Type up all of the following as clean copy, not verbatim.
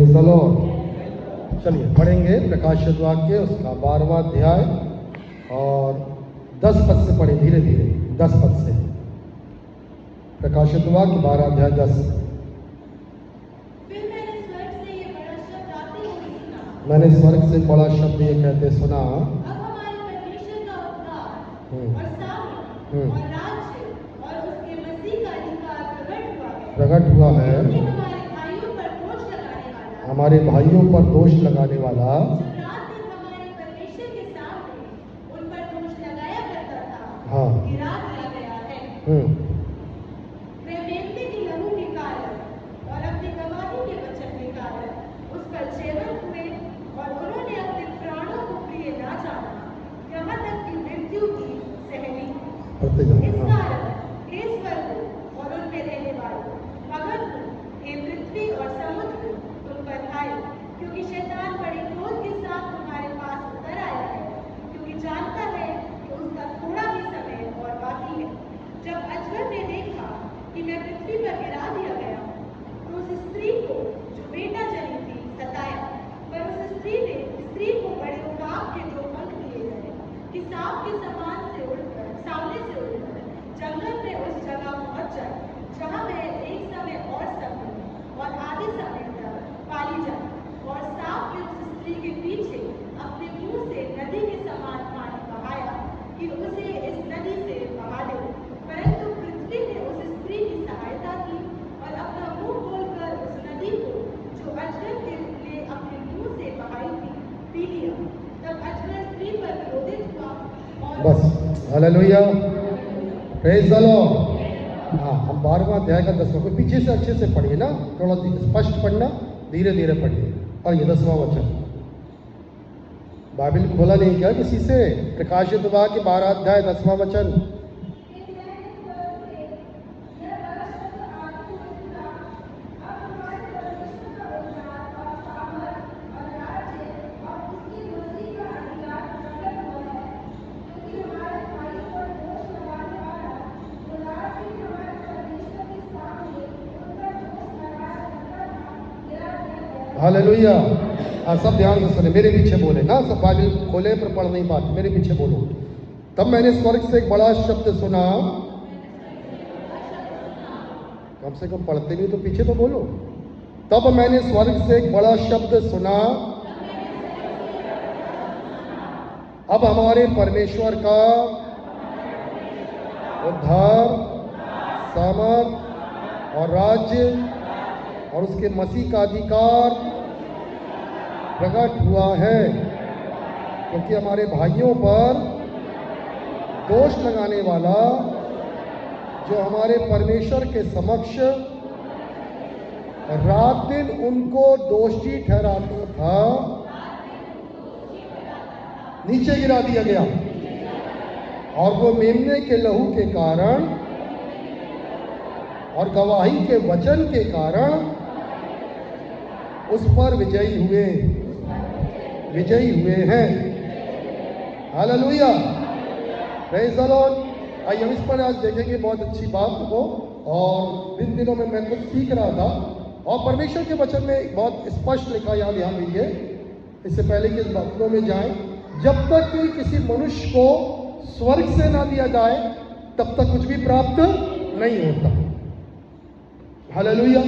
Praise the Lord. चलिए पढ़ेंगे प्रकाशित वाक्य उसका 12वां अध्याय और 10 पद से पढ़े, धीरे धीरे 10 पद से। प्रकाशित वाक्य 12 अध्याय 10। मैंने स्वर्ग से बड़ा शब्द ये कहते सुना, प्रकट हुआ है हमारे भाइयों पर दोष लगाने वाला, हाँ बस। Hallelujah, praise the Lord. हाँ, हम 12वां अध्याय का 10वां, कोई पीछे से अच्छे से पढ़िए ना, थोड़ा स्पष्ट पढ़ना, धीरे धीरे पढ़िए। और ये 10वां वचन, बाइबल खोला नहीं क्या किसी से? प्रकाशित वाक्य 12 अध्याय 10वां वचन। हालेलुया। सब ध्यान से सुने, मेरे पीछे बोले ना, सब बाइबल खोले पर पढ़ नहीं पाते, मेरे पीछे बोलो। तब मैंने स्वर्ग से एक बड़ा शब्द सुना, कम से कम पढ़ते नहीं तो पीछे तो बोलो। तब मैंने स्वर्ग से एक बड़ा शब्द सुना, अब हमारे परमेश्वर का उद्धार, सामर्थ और राज्य और उसके मसीह का अधिकार प्रकट हुआ है, क्योंकि हमारे भाइयों पर दोष लगाने वाला, जो हमारे परमेश्वर के समक्ष रात दिन उनको दोषी ठहराता था, नीचे गिरा दिया गया। और वो मेमने के लहू के कारण और गवाही के वचन के कारण उस पर विजयी हुए हैं। Hallelujah, praise the Lord. आइए हम इस पर आज देखेंगे बहुत अच्छी बात को। और इन दिनों में मैं कुछ सीख रहा था और परमेश्वर के वचन में बहुत स्पष्ट लिखा, यहाँ ध्यान दीजिए, इससे पहले कि इस बातों में जाएं, जब तक कि किसी मनुष्य को स्वर्ग से ना दिया जाए तब तक कुछ भी प्राप्त नहीं होता। हालेलुया,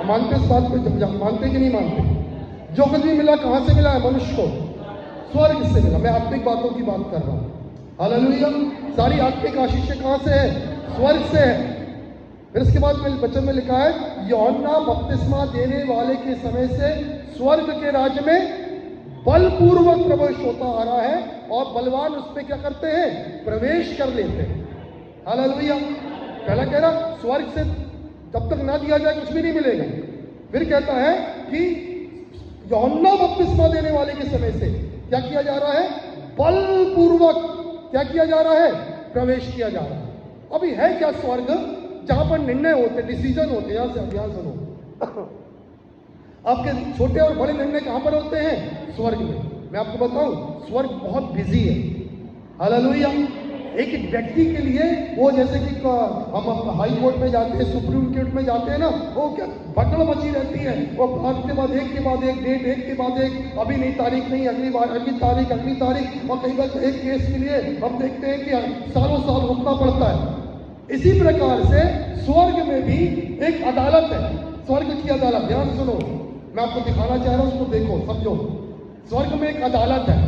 मानते इस बात को? मानते कि नहीं मानते? जो कुछ भी मिला कहाँ से मिला है मनुष्य को? स्वर्ग से मिला। मैं आत्मिक बातों की बात कर रहा हूँ। हालेलुया, सारी आत्मिक आशीषें कहाँ से है? स्वर्ग से है। फिर इसके बाद में वचन में लिखा है, यूहन्ना बपतिस्मा देने वाले के समय से स्वर्ग के राज्य में बलपूर्वक प्रवेश होता आ रहा है और बलवान उस पर क्या करते हैं? प्रवेश कर लेते हैं। हालेलुया, पहला कह रहा स्वर्ग से जब तक ना दिया जाए कुछ भी नहीं मिलेगा। फिर कहता है कि यूहन्ना बपतिस्मा देने वाले के समय से क्या किया जा रहा है? बलपूर्वक क्या किया जा रहा है? प्रवेश किया जा रहा है। अभी है क्या स्वर्ग? जहां पर निर्णय होते, डिसीजन होते। यहां से ध्यान सुनो, आपके छोटे और बड़े निर्णय कहां पर होते हैं? स्वर्ग में। मैं आपको बताऊं, स्वर्ग बहुत बिजी है। हालेलुया, एक एक व्यक्ति के लिए वो जैसे कि हम हाई कोर्ट में जाते हैं, सुप्रीम कोर्ट में जाते हैं ना, वो क्या भगदड़ मची रहती है, वो एक के बाद एक डेट, एक के बाद एक, अभी नहीं तारीख नहीं, अगली तारीख, और कई बार एक केस के लिए हम देखते हैं कि सालों साल रुकना पड़ता है। इसी प्रकार से स्वर्ग में भी एक अदालत है, स्वर्ग की अदालत। ध्यान सुनो, मैं आपको दिखाना चाह रहा हूं, उसको देखो, समझो। स्वर्ग में एक अदालत है,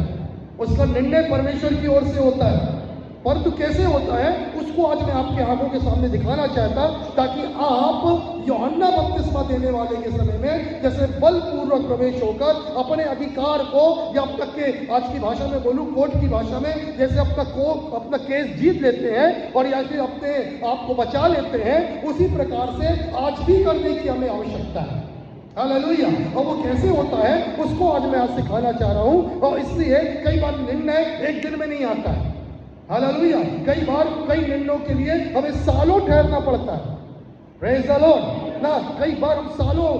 उसका निर्णय परमेश्वर की ओर से होता है, परंतु कैसे होता है उसको आज मैं आपके आंखों के सामने दिखाना चाहता, ताकि आप यूहन्ना बपतिस्मा देने वाले के समय में जैसे बलपूर्वक प्रवेश होकर अपने अधिकार को, या अब तक के आज की भाषा में बोलूं, कोर्ट की भाषा में, जैसे अपना केस जीत लेते हैं और या फिर अपने आप को बचा लेते हैं, उसी प्रकार से आज भी करने की हमें आवश्यकता है। हालेलुया। और वो कैसे होता है उसको आज मैं आज सिखाना चाह रहा हूं, और इसलिए कई बार निर्णय एक दिन में नहीं आता है। हालेलुया। कई बार कई निर्णयों के लिए हमें सालों ठहरना पड़ता है। प्रेज़ द लॉर्ड ना। कई बार हम सालों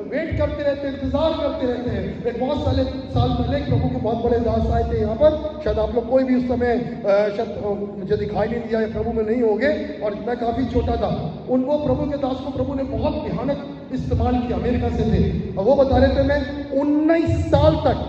वेट करते रहते हैं, इंतजार करते रहते हैं। एक बहुत साल पहले प्रभु के बहुत बड़े दास आए थे यहाँ पर, शायद आप लोग कोई भी उस समय शायद मुझे दिखाई नहीं दिया या प्रभु में नहीं होंगे, और मैं काफ़ी छोटा था। वो प्रभु के दास को प्रभु ने बहुत भयानक इस्तेमाल किया, अमेरिका से थे, और वो बता रहे थे मैं 19 साल तक,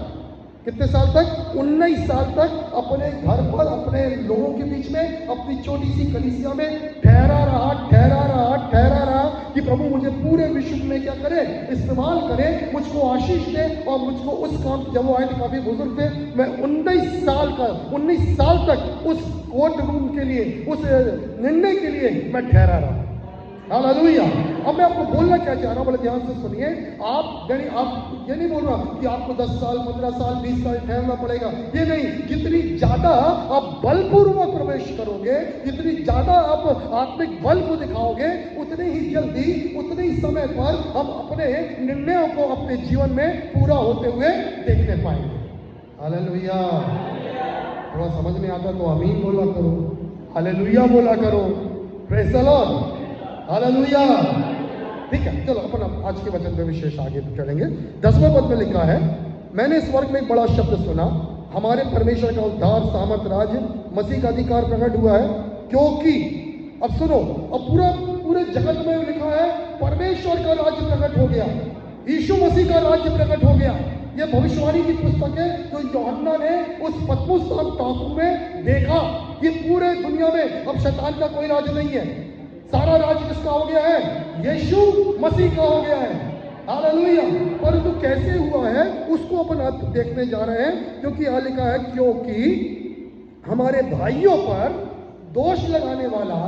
कितने साल तक? 19 साल तक अपने घर पर, अपने लोगों के बीच में, अपनी छोटी सी कलीसिया में ठहरा रहा कि प्रभु मुझे पूरे विश्व में क्या करे, इस्तेमाल करे, मुझको आशीष दे, और मुझको उस काम, जब वो आए थे काफी बुजुर्ग थे, मैं 19 साल तक उस कोर्ट रूम के लिए, उस निर्णय के लिए मैं ठहरा रहा। हालेलुया। अब मैं आपको बोलना क्या चाह रहा हूं, बोले ध्यान से सुनिए। आप ये नहीं बोल रहा कि आपको 10 साल, 15 साल, 20 साल ठहरना पड़ेगा, ये नहीं। जितनी ज्यादा आप बलपूर्वक प्रवेश करोगे, जितनी ज्यादा आप आत्मिक बल को दिखाओगे, उतने ही जल्दी, उतने ही समय पर हम अपने निर्णयों को अपने जीवन में पूरा होते हुए देखने पाएंगे। हालेलुया। थोड़ा समझ में आता तो आमीन बोला करो, हालेलुया बोला करो, प्रेज़ द लॉर्ड, हालेलुया। ठीक है, चलो अपन आज के वचन में विशेष आगे चलेंगे। 10वें पद में लिखा है, मैंने स्वर्ग में एक बड़ा शब्द सुना, हमारे परमेश्वर का उद्धार, सामर्थ, राज्य, मसीह का अधिकार प्रकट हुआ है, क्योंकि, अब सुनो, अब पूरे जगत में लिखा है परमेश्वर का राज्य प्रकट हो गया, यीशु मसीह का राज्य प्रकट हो गया। ये भविष्यवाणी की पुस्तक है जो यूहन्ना ने उस पतमुस टापू में देखा। ये पूरे दुनिया में अब शैतान का कोई राज नहीं है, सारा राज किसका हो गया है? यीशु मसीह का हो गया है। हालेलुया। परंतु कैसे हुआ है उसको अपन आज देखने जा रहे हैं, क्योंकि यहाँ लिखा है, क्योंकि हमारे भाइयों पर दोष लगाने वाला,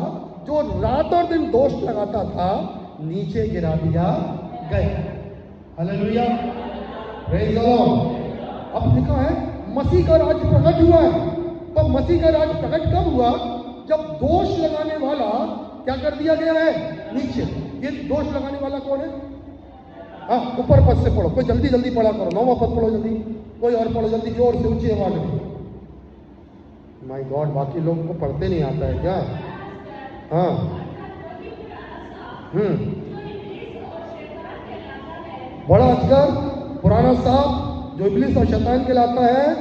जो रात और दिन दोष लगाता था, नीचे गिरा दिया गया। Hallelujah, praise the Lord. अब लिखा है मसीह का राज प्रकट हुआ है। तो मसीह का राज प्रकट कब हुआ? जब दोष लगाने वाला क्या कर दिया गया है? नीचे। ये दोष लगाने वाला कौन है? हाँ, ऊपर पद से पढ़ो, कोई जल्दी जल्दी पढ़ा करो, 9वां पद पढ़ो जल्दी, कोई और पढ़ो जल्दी, जोर से, ऊंची आवाज में। माय गॉड, बाकी लोगों को पढ़ते नहीं आता है क्या? हाँ, बड़ा अजगर, पुराना सांप, जो इब्लिस और शैतान कहलाता है,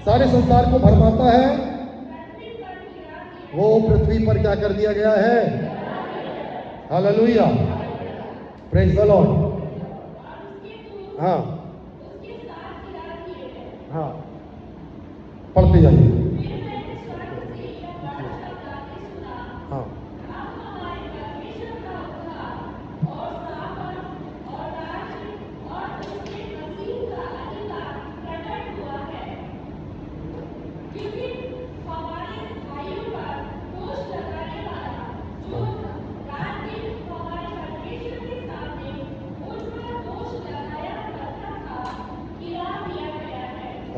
सारे संसार को भरमाता है, वो पृथ्वी पर क्या कर दिया गया है? Hallelujah, praise the Lord. हाँ हाँ, पढ़ते जाइए। हाँ,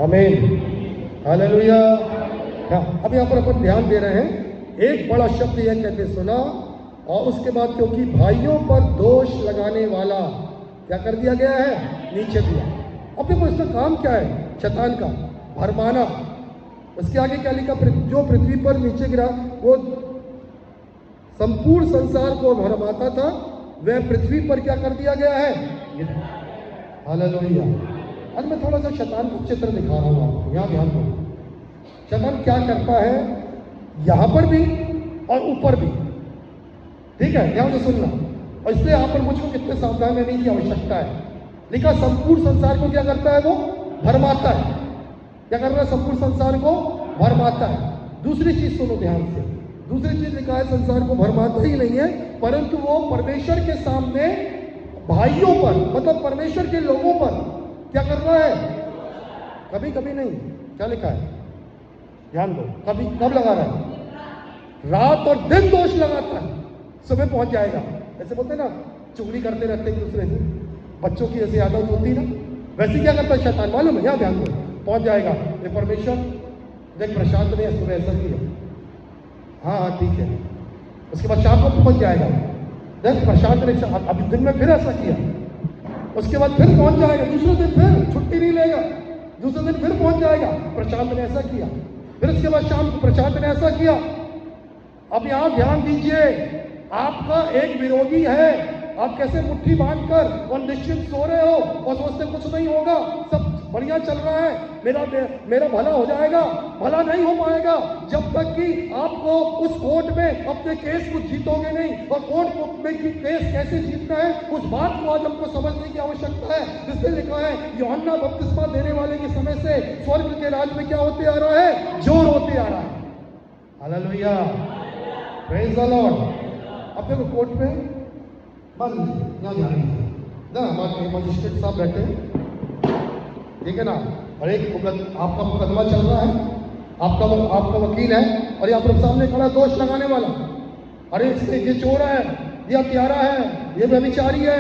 आमीन, हालेलुया। अब यहाँ पर अपन ध्यान दे रहे हैं, एक बड़ा शब्द यह कहते सुना, और उसके बाद क्योंकि भाइयों पर दोष लगाने वाला क्या कर दिया गया है? नीचे दिया। अब देखो इसका काम क्या है? शैतान का भरमाना। उसके आगे क्या लिखा? जो पृथ्वी पर नीचे गिरा, वो संपूर्ण संसार को भरमाता था, वह पृथ्वी पर क्या कर दिया गया है? हालेलुया। आज मैं थोड़ा सा शैतान का चित्र दिखा रहा हूँ आपको, यहाँ ध्यान दो। शैतान क्या करता है, यहां पर भी और ऊपर भी। ठीक है, ध्यान से सुनना। और इसलिए यहां पर मुझको कितने सावधान रहने की आवश्यकता है। लिखा संपूर्ण संसार को क्या करता है, वो भरमाता है। क्या कर रहा है, संपूर्ण संसार को भरमाता है। दूसरी चीज सुनो ध्यान से, दूसरी चीज लिखा है संसार को भरमाता ही नहीं है, परंतु वो परमेश्वर के सामने भाइयों पर, मतलब परमेश्वर के लोगों पर क्या कर रहा है, कभी कभी नहीं, क्या लिखा है, ध्यान दो, कभी कब लगा रहा है, रात और दिन दोष लगाता है। सुबह पहुंच जाएगा, ऐसे बोलते ना, चुगली करते रहते हैं दूसरे से, बच्चों की ऐसी आदत होती ना, वैसे क्या करता है शैतान, मालूम है, यहाँ ध्यान दो, पहुंच जाएगा, ये परमेश्वर देख प्रशांत ने सुबह ऐसा किया, हाँ हाँ ठीक है। उसके बाद शाम को पहुंच जाएगा, देख प्रशांत ने अभी दिन में फिर ऐसा किया। उसके बाद फिर पहुंच जाएगा, दूसरे दिन फिर छुट्टी नहीं लेगा, दूसरे दिन फिर पहुंच जाएगा, प्रशांत ने ऐसा किया। फिर उसके बाद शाम को प्रशांत ने ऐसा किया। अब यहां ध्यान दीजिए, आपका एक विरोधी है, आप कैसे मुट्ठी बांधकर और निश्चिंत सो रहे हो और सोचते कुछ नहीं होगा, सब बढ़िया चल रहा है, मेरा भला हो जाएगा। भला नहीं हो पाएगा जब तक कि आपको उस कोर्ट में अपने केस को जीतोगे नहीं। और कोर्ट में की केस कैसे जीतना है, उस बात को आज हमको समझने की आवश्यकता है। जिसने लिखा है, यूहन्ना बपतिस्मा देने वाले के समय से स्वर्ग के राज में क्या होते आ रहा है, जोर होते आ रहा है। Hallelujah, praise the Lord. अब देखो कोर्ट में मान लीजिए, यहाँ ध्यान दीजिए ना, हमारे मजिस्ट्रेट साहब बैठे हैं, ठीक है ना, और एक आपका मुकदमा चल रहा है, आपका वकील है, और यहाँ पर सामने खड़ा दोष लगाने वाला, अरे ये चोर है, ये हत्यारा है, ये व्यभिचारी है,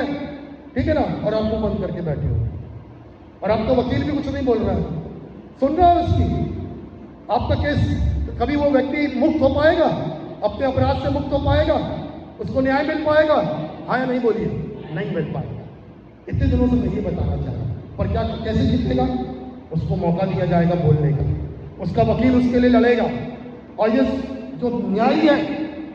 ठीक है ना, और आप मुंह बंद करके बैठे हो, और आपका वकील भी कुछ नहीं बोल रहा है, सुन रहा है उसकी। आपका केस, कभी वो व्यक्ति मुक्त हो पाएगा, अपने अपराध से मुक्त हो पाएगा, उसको न्याय मिल पाएगा? हाँ या नहीं बोलिए, नहीं मिल पाएगा। इतने दिनों से मैं ये बताना चाह रहा हूं, पर क्या कैसे जीतेगा, उसको मौका दिया जाएगा बोलने का, उसका वकील उसके लिए लड़ेगा, और ये जो न्यायी है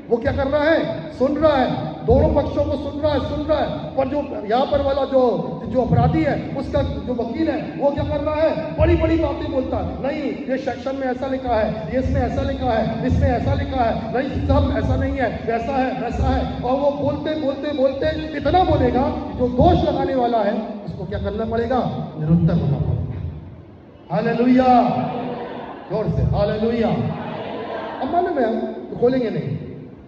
वो क्या कर रहा है, सुन रहा है, दोनों पक्षों को सुन रहा है, पर जो यहाँ पर वाला जो अपराधी है, उसका जो वकील है, वो क्या कर रहा है, बड़ी बड़ी बातें बोलता है, नहीं ये सेक्शन में ऐसा लिखा है, ये इसमें ऐसा लिखा है, इसमें ऐसा लिखा है, नहीं सब ऐसा नहीं है, वैसा है वैसा है, और वो बोलते बोलते बोलते इतना बोलेगा, जो दोष लगाने वाला है उसको क्या करना पड़ेगा, निरुत्तर होना पड़ेगा। हालेलुया, जोर से हालेलुया। अब मालूम है, तो खोलेंगे नहीं,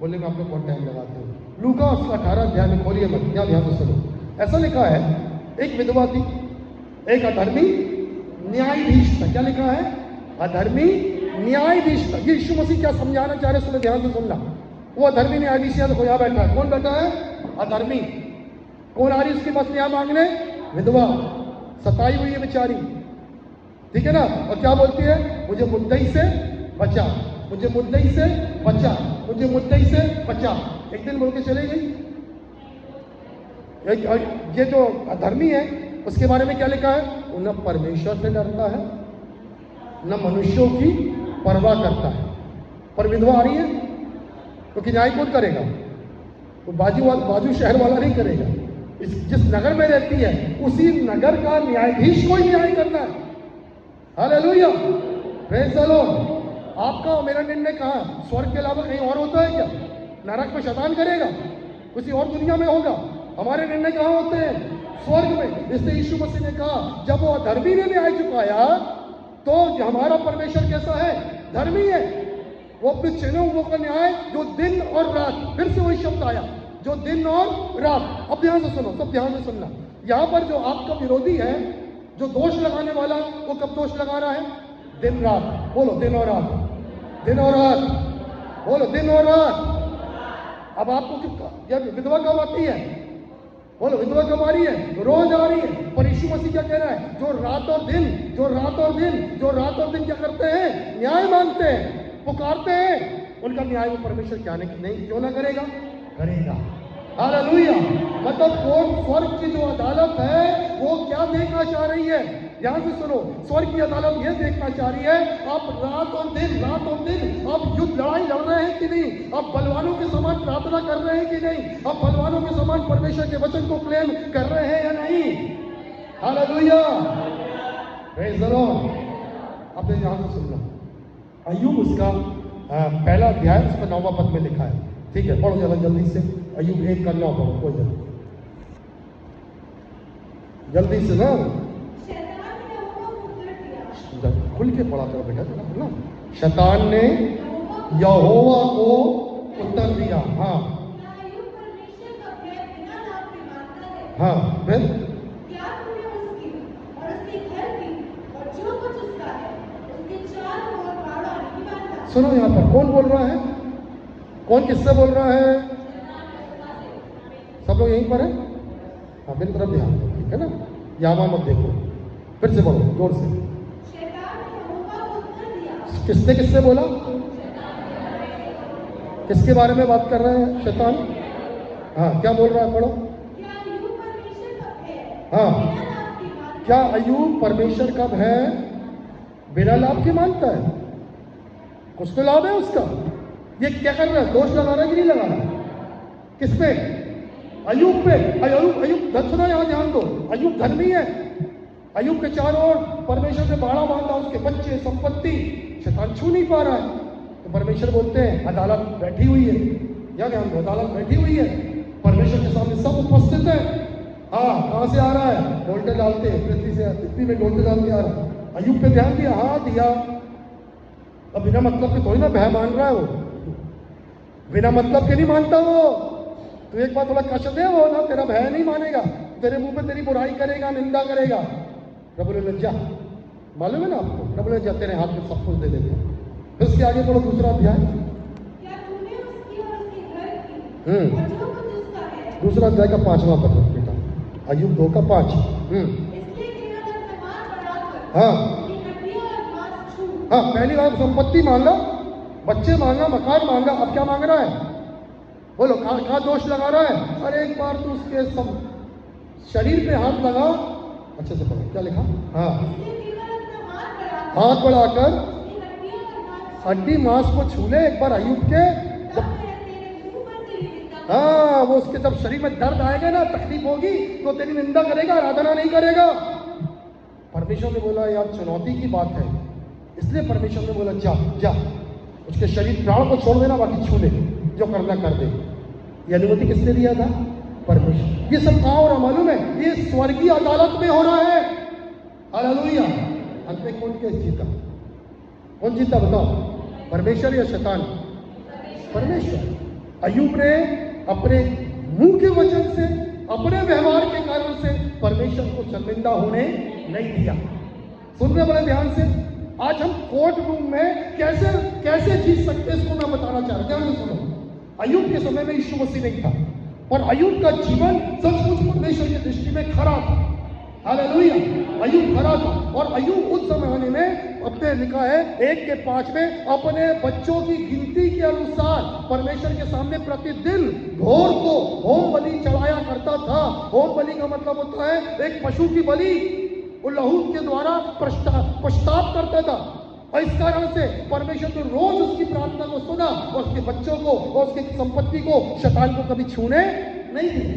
बोलेंगे आप लोग बहुत टाइम लगाते हो। लूका उसका 18 अध्याय में खोलिए मत, क्या ध्यान से सुनो। ऐसा लिखा है, एक विधवा थी, एक अधर्मी न्यायाधीश था। क्या लिखा है, अधर्मी न्यायाधीश था। ये यीशु मसीह क्या समझाना चाह रहे, सुनो ध्यान से सुनना। वो अधर्मी न्यायाधीश है, देखो यहाँ बैठा है, कौन बैठा है, अधर्मी। कौन आ रही उसके पास न्याय मांगने, विधवा, सताई हुई है बेचारी, ठीक है ना, और क्या बोलती है, मुझे मुद्दई से बचा, मुझे मुद्दई से बचा, मुझे मुद्दई से बचा। एक दिन बोल के चले गई। ये जो अधर्मी है उसके बारे में क्या लिखा है, वो न परमेश्वर से डरता है, न मनुष्यों की परवाह करता है। पर विधवा आ रही है, क्योंकि न्याय कौन करेगा, वो बाजू शहर वाला नहीं करेगा। जिस नगर में रहती है उसी नगर का न्यायाधीश को ही न्याय करना है। Hallelujah, praise the Lord. आपका और मेरा निर्णय कहाँ, स्वर्ग के अलावा कहीं और होता है क्या? नरक में शैतान करेगा, किसी और दुनिया में होगा। हमारे निर्णय कहाँ होते हैं, स्वर्ग में। इसलिए यीशु मसीह ने कहा, जब वो अधर्मी ने न्याय चुकाया तो हमारा परमेश्वर कैसा है, धर्मी है। वो अपने चुने हुओं का न्याय, जो दिन और रात, फिर से वही शब्द आया, जो दिन और रात। अब ध्यान से सुनो, सब ध्यान से सुनना। यहाँ पर जो आपका विरोधी है, जो दोष लगाने वाला, वो कब दोष लगा रहा है, दिन रात। बोलो दिन और रात, दिन और रात, बोलो दिन और रात। अब आपको क्या, विधवा कब आती है, बोलो विधवा कब आ रही है, रोज आ रही है। पर यीशु मसीह क्या कह रहा है, जो रात और दिन, जो रात और दिन, जो रात और दिन क्या करते हैं, न्याय मांगते हैं, पुकारते हैं, उनका न्याय वो परमेश्वर क्या नहीं क्यों ना करेगा, करेगा। हालेलुया। मतलब कोर्ट, स्वर्ग की जो अदालत है वो क्या देखना चाह रही है, ध्यान से सुनो। स्वर्ग की अदालत ये देखना चाह रही है, आप रात और दिन आप युद्ध लड़ाई लड़ रहे हैं कि नहीं, आप बलवानों के समान प्रार्थना कर रहे हैं कि नहीं, आप बलवानों के समान परमेश्वर के वचन को क्लेम कर रहे हैं या नहीं। Hallelujah, praise the Lord. अब ध्यान से सुनना। अय्यूब उसका पहला अध्याय उसका 9वां पद में लिखा है। ठीक है, पढ़ो जरा जल्दी से, अय्यूब 1 का 9 पढ़ो, कोई जल्दी से ना, खुल के पढ़ा करो बेटा ना। शैतान ने यहोवा को उत्तर दिया। हाँ हाँ, फिर सुनो, यहाँ पर कौन बोल रहा है? कौन किससे बोल रहा है? सब लोग यहीं पर है? हाँ, मेरी तरफ ध्यान दो, ठीक है ना, यहाँ मत देखो, फिर से बोलो जोर से। किसने किससे बोला? किसके बारे में बात कर रहे हैं शैतान? हाँ, क्या बोल रहा है? पढ़ो। हाँ, क्या अय्यूब परमेश्वर का भय बिना लाभ के मानता है? कुछ तो लाभ है उसका। ये क्या कर रहा है? दोष लगा रहा है कि नहीं लगा रहा? किस पे? अय्यूब पे। अय्यूब धन, सुना यहाँ ध्यान दो, अय्यूब धर्मी है। अय्यूब के चारों ओर परमेश्वर ने बाड़ा बांधा, उसके बच्चे, संपत्ति, शैतान छू नहीं पा रहा है। तो परमेश्वर बोलते हैं अदालत बैठी हुई है, या ध्यान दो, अदालत बैठी हुई है, परमेश्वर के सामने सब उपस्थित है। हाँ, कहाँ से आ रहा है? डोलते डालते, पृथ्वी से, पृथ्वी में डोलते डालते आ रहा है। अय्यूब पे ध्यान दिया? हाँ दिया। अब बिना मतलब के थोड़ी ना भय मान रहा है वो, बिना मतलब के नहीं मानता वो। तो एक बार थोड़ा कष्ट दे वो ना, तेरा भय नहीं मानेगा, तेरे मुंह पे तेरी बुराई करेगा, निंदा करेगा। प्रभु ने लज्जा, मालूम है ना आपको, प्रभु ने तेरे हाथ में सब कुछ दे देगा। फिर उसके आगे बोलो दूसरा अध्याय। दूसरा अध्याय का 5वां पद बेटा, अय्यूब 2 का 5। हाँ हाँ, पहली बार संपत्ति मांगा, बच्चे मांगा, मकान मांगा, अब क्या मांग रहा है? बोलो, कहाँ दोष लगा रहा है? अरे एक बार तो उसके सब शरीर पे हाथ लगा, अच्छे से पढ़ो क्या लिखा। हाँ, हाथ बढ़ाकर हड्डी मांस को छू ले एक बार अय्यूब के। हाँ, वो उसके जब शरीर में दर्द आएगा ना, तकलीफ होगी, तो तेरी निंदा करेगा, आराधना नहीं करेगा। परमेश्वर ने बोला यार चुनौती की बात है, इसलिए परमेश्वर ने बोला जा जा, उसके शरीर प्राण को छोड़ देना, बाकी छू ले, जो करना कर दे। ये अनुमति किसने दिया था? परमेश्वर। ये सब कहाँ हो रहा मालूम है? ये स्वर्गीय अदालत में हो रहा है। हालेलुया। अंत में कौन केस जीता? कौन जीता बताओ? परमेश्वर या शैतान? परमेश्वर। अय्यूब ने अपने मुंह के वचन से, अपने व्यवहार के कारण से परमेश्वर को शर्मिंदा होने नहीं दिया। सुन रहे बड़े ध्यान से? आज हम कोर्ट रूम में कैसे कैसे जीत सकते हैं, इसको मैं बताना चाह रहा हूं। ध्यान से सुनो। अय्यूब के समय में यीशु मसीह नहीं था, और अय्यूब का जीवन सचमुच परमेश्वर की दृष्टि में खरा था। हालेलुया। अय्यूब खरा था, और अय्यूब उस जमाने में अपने लिखा है 1 के 5 में अपने बच्चों की गिनती के अनुसार परमेश्वर के सामने प्रतिदिन भोर को होम बलि चढ़ाया करता था। होम बलि का मतलब होता है एक पशु की बलि, वो लहू के द्वारा पश्चाताप करता था। और इस कारण से परमेश्वर ने रोज उसकी प्रार्थना को सुना, और उसके बच्चों को और उसकी संपत्ति को शैतान को कभी छूने नहीं दिया।